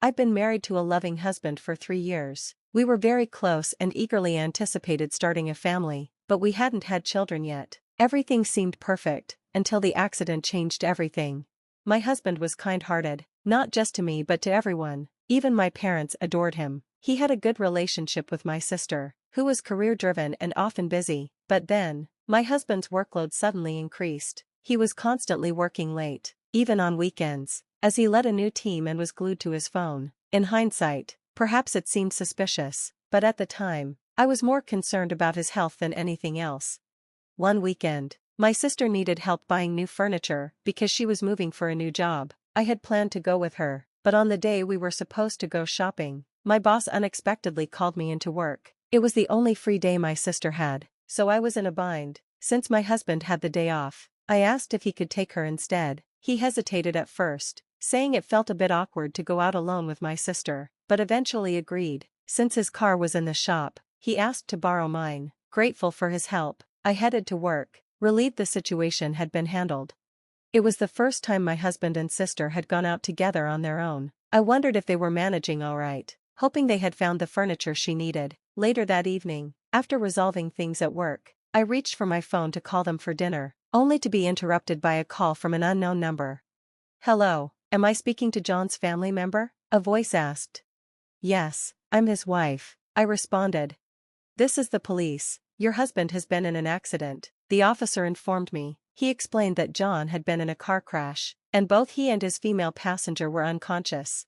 I've been married to a loving husband for 3 years. We were very close and eagerly anticipated starting a family, but we hadn't had children yet. Everything seemed perfect, until the accident changed everything. My husband was kind-hearted, not just to me but to everyone. Even my parents adored him. He had a good relationship with my sister, who was career-driven and often busy, but then, my husband's workload suddenly increased. He was constantly working late, even on weekends, as he led a new team and was glued to his phone. In hindsight, perhaps it seemed suspicious, but at the time, I was more concerned about his health than anything else. One weekend, my sister needed help buying new furniture because she was moving for a new job. I had planned to go with her, but on the day we were supposed to go shopping, my boss unexpectedly called me into work. It was the only free day my sister had, so I was in a bind. Since my husband had the day off, I asked if he could take her instead. He hesitated at first, saying it felt a bit awkward to go out alone with my sister, but eventually agreed. Since his car was in the shop, he asked to borrow mine. Grateful for his help, I headed to work, relieved the situation had been handled. It was the first time my husband and sister had gone out together on their own. I wondered if they were managing all right, hoping they had found the furniture she needed. Later that evening, after resolving things at work, I reached for my phone to call them for dinner, only to be interrupted by a call from an unknown number. "Hello, am I speaking to John's family member?" a voice asked. "Yes, I'm his wife," I responded. "This is the police. Your husband has been in an accident," the officer informed me. He explained that John had been in a car crash, and both he and his female passenger were unconscious.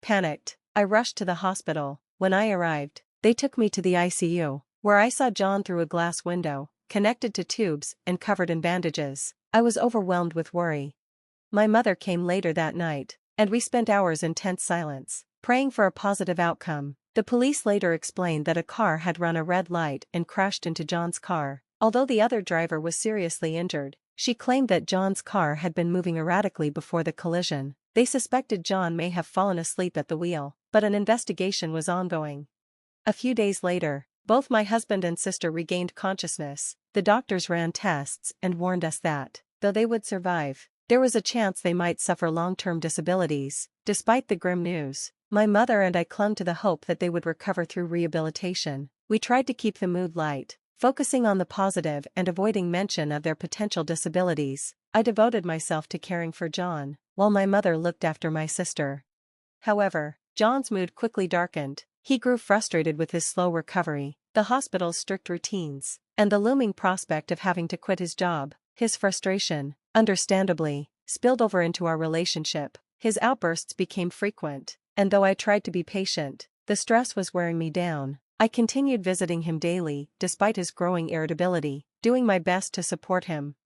Panicked, I rushed to the hospital. When I arrived, they took me to the ICU, where I saw John through a glass window, connected to tubes and covered in bandages. I was overwhelmed with worry. My mother came later that night, and we spent hours in tense silence, praying for a positive outcome. The police later explained that a car had run a red light and crashed into John's car. Although the other driver was seriously injured, she claimed that John's car had been moving erratically before the collision. They suspected John may have fallen asleep at the wheel, but an investigation was ongoing. A few days later, both my husband and sister regained consciousness. The doctors ran tests and warned us that, though they would survive, there was a chance they might suffer long-term disabilities. Despite the grim news, my mother and I clung to the hope that they would recover through rehabilitation. We tried to keep the mood light, focusing on the positive and avoiding mention of their potential disabilities. I devoted myself to caring for John, while my mother looked after my sister. However, John's mood quickly darkened. He grew frustrated with his slow recovery, the hospital's strict routines, and the looming prospect of having to quit his job. His frustration, understandably, spilled over into our relationship. His outbursts became frequent, and though I tried to be patient, the stress was wearing me down. I continued visiting him daily, despite his growing irritability, doing my best to support him.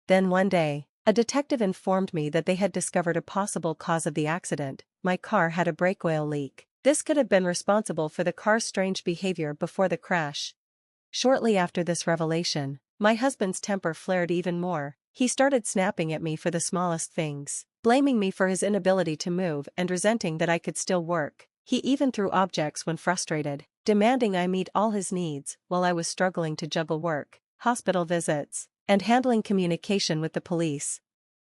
Then one day, a detective informed me that they had discovered a possible cause of the accident. My car had a brake oil leak. This could have been responsible for the car's strange behavior before the crash. Shortly after this revelation, my husband's temper flared even more. He started snapping at me for the smallest things, blaming me for his inability to move and resenting that I could still work. He even threw objects when frustrated, demanding I meet all his needs while I was struggling to juggle work, hospital visits, and handling communication with the police.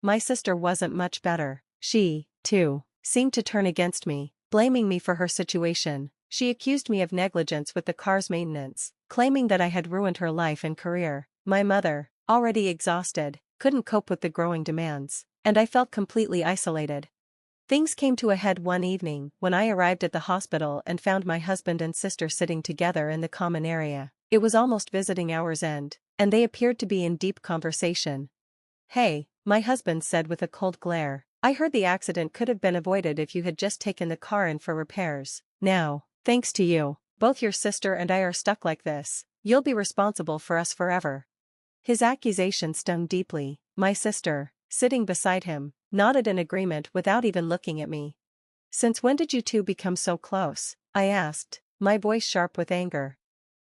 My sister wasn't much better. She, too, seemed to turn against me, blaming me for her situation. She accused me of negligence with the car's maintenance, claiming that I had ruined her life and career. My mother, already exhausted, couldn't cope with the growing demands, and I felt completely isolated. Things came to a head one evening when I arrived at the hospital and found my husband and sister sitting together in the common area. It was almost visiting hour's end, and they appeared to be in deep conversation. "Hey," my husband said with a cold glare, "I heard the accident could have been avoided if you had just taken the car in for repairs. Now, thanks to you, both your sister and I are stuck like this. You'll be responsible for us forever." His accusation stung deeply. My sister, sitting beside him, nodded in agreement without even looking at me. "Since when did you two become so close?" I asked, my voice sharp with anger.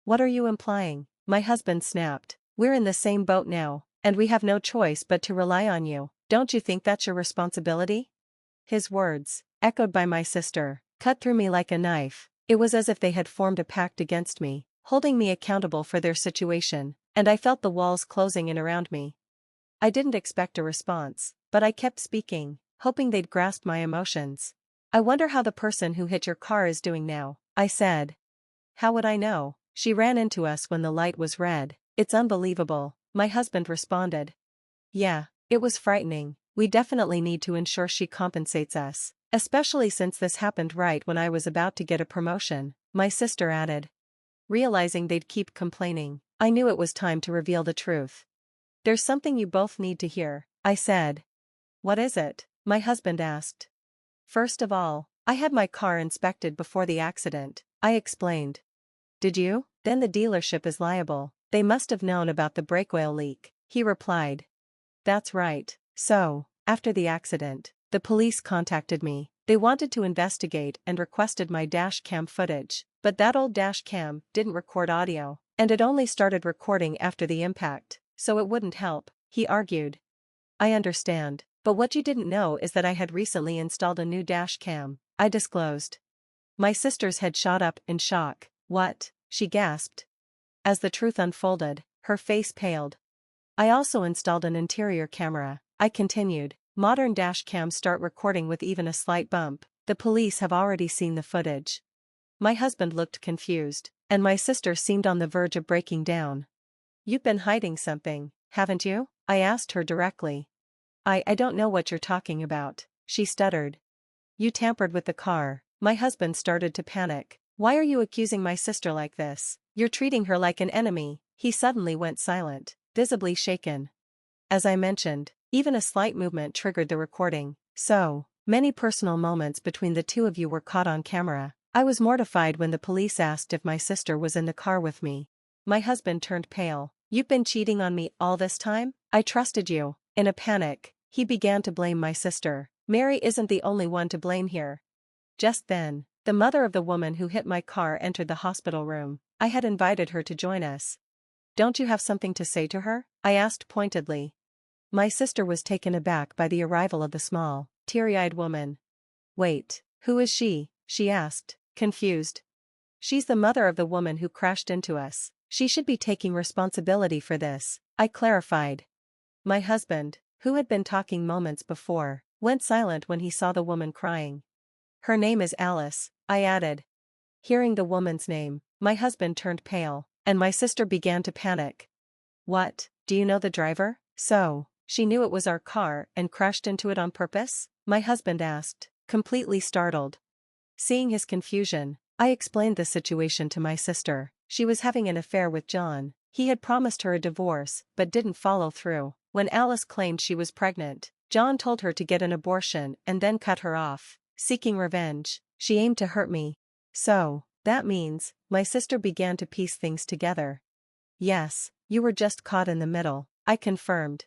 "What are you implying?" my husband snapped. "We're in the same boat now, and we have no choice but to rely on you. Don't you think that's your responsibility?" His words, echoed by my sister, cut through me like a knife. It was as if they had formed a pact against me, holding me accountable for their situation, and I felt the walls closing in around me. I didn't expect a response, but I kept speaking, hoping they'd grasp my emotions. I wonder how the person who hit your car is doing now, I said. How would I know? She ran into us when the light was red. It's unbelievable, my husband responded. Yeah, it was frightening. We definitely need to ensure she compensates us, especially since this happened right when I was about to get a promotion, my sister added. Realizing they'd keep complaining, I knew it was time to reveal the truth. There's something you both need to hear, I said. What is it? My husband asked. First of all, I had my car inspected before the accident, I explained. Did you? Then the dealership is liable. They must have known about the brake oil leak, he replied. That's right. So, after the accident, the police contacted me. They wanted to investigate and requested my dash cam footage, but that old dash cam didn't record audio, and it only started recording after the impact, so it wouldn't help, he argued. I understand, but what you didn't know is that I had recently installed a new dash cam, I disclosed. My sister's head shot up in shock. What? She gasped. As the truth unfolded, her face paled. I also installed an interior camera, I continued. Modern dash cams start recording with even a slight bump. The police have already seen the footage. My husband looked confused, and my sister seemed on the verge of breaking down. You've been hiding something, haven't you? I asked her directly. I don't know what you're talking about, she stuttered. You tampered with the car. My husband started to panic. Why are you accusing my sister like this? You're treating her like an enemy. He suddenly went silent, visibly shaken. As I mentioned, even a slight movement triggered the recording, so many personal moments between the two of you were caught on camera. I was mortified when the police asked if my sister was in the car with me. My husband turned pale. You've been cheating on me all this time? I trusted you. In a panic, he began to blame my sister. Mary isn't the only one to blame here. Just then, the mother of the woman who hit my car entered the hospital room. I had invited her to join us. Don't you have something to say to her? I asked pointedly. My sister was taken aback by the arrival of the small, teary-eyed woman. Wait, who is she? She asked, confused. She's the mother of the woman who crashed into us. She should be taking responsibility for this, I clarified. My husband, who had been talking moments before, went silent when he saw the woman crying. Her name is Alice, I added. Hearing the woman's name, my husband turned pale, and my sister began to panic. What, do you know the driver? So, she knew it was our car and crashed into it on purpose? My husband asked, completely startled. Seeing his confusion, I explained the situation to my sister. She was having an affair with John. He had promised her a divorce but didn't follow through. When Alice claimed she was pregnant, John told her to get an abortion and then cut her off. Seeking revenge, she aimed to hurt me. So, that means, my sister began to piece things together. Yes, you were just caught in the middle, I confirmed.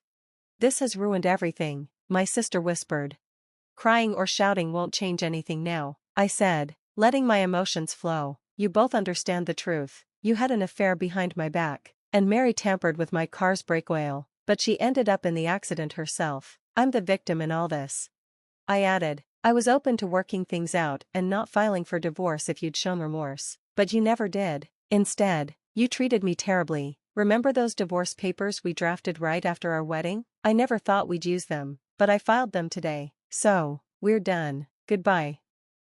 This has ruined everything, my sister whispered. Crying or shouting won't change anything now, I said, letting my emotions flow. You both understand the truth. You had an affair behind my back, and Mary tampered with my car's brake oil, but she ended up in the accident herself. I'm the victim in all this. I added, I was open to working things out and not filing for divorce if you'd shown remorse, but you never did. Instead, you treated me terribly. Remember those divorce papers we drafted right after our wedding? I never thought we'd use them, but I filed them today. So, we're done. Goodbye.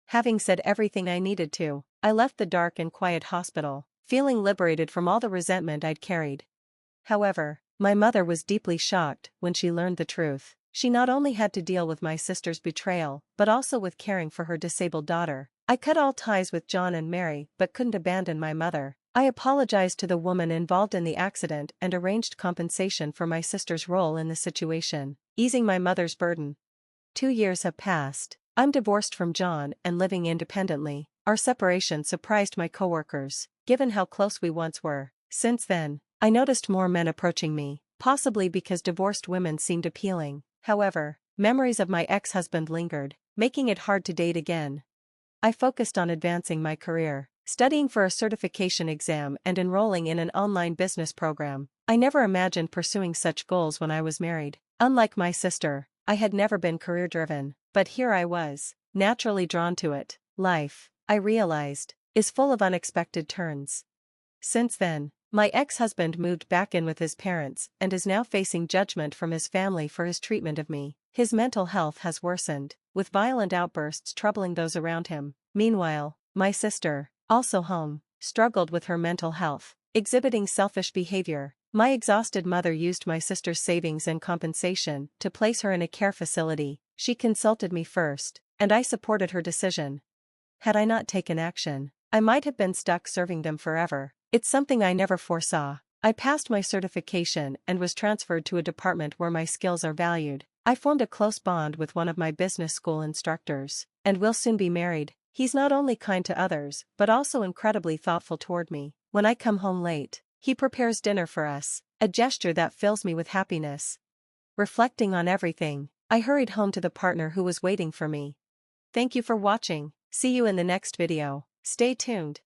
Having said everything I needed to, I left the dark and quiet hospital, feeling liberated from all the resentment I'd carried. However, my mother was deeply shocked when she learned the truth. She not only had to deal with my sister's betrayal, but also with caring for her disabled daughter. I cut all ties with John and Mary but couldn't abandon my mother. I apologized to the woman involved in the accident and arranged compensation for my sister's role in the situation, easing my mother's burden. 2 years have passed. I'm divorced from John and living independently. Our separation surprised my coworkers, given how close we once were. Since then, I noticed more men approaching me, possibly because divorced women seemed appealing. However, memories of my ex-husband lingered, making it hard to date again. I focused on advancing my career, studying for a certification exam and enrolling in an online business program. I never imagined pursuing such goals when I was married. Unlike my sister, I had never been career-driven, but here I was, naturally drawn to it. Life, I realized, is full of unexpected turns. Since then, My ex-husband moved back in with his parents and is now facing judgment from his family for his treatment of me. His mental health has worsened, with violent outbursts troubling those around him. Meanwhile, my sister, also home, struggled with her mental health, exhibiting selfish behavior. My exhausted mother used my sister's savings and compensation to place her in a care facility. She consulted me first, and I supported her decision. Had I not taken action, I might have been stuck serving them forever. It's something I never foresaw. I passed my certification and was transferred to a department where my skills are valued. I formed a close bond with one of my business school instructors, and will soon be married. He's not only kind to others, but also incredibly thoughtful toward me. When I come home late, he prepares dinner for us, a gesture that fills me with happiness. Reflecting on everything, I hurried home to the partner who was waiting for me. Thank you for watching. See you in the next video. Stay tuned.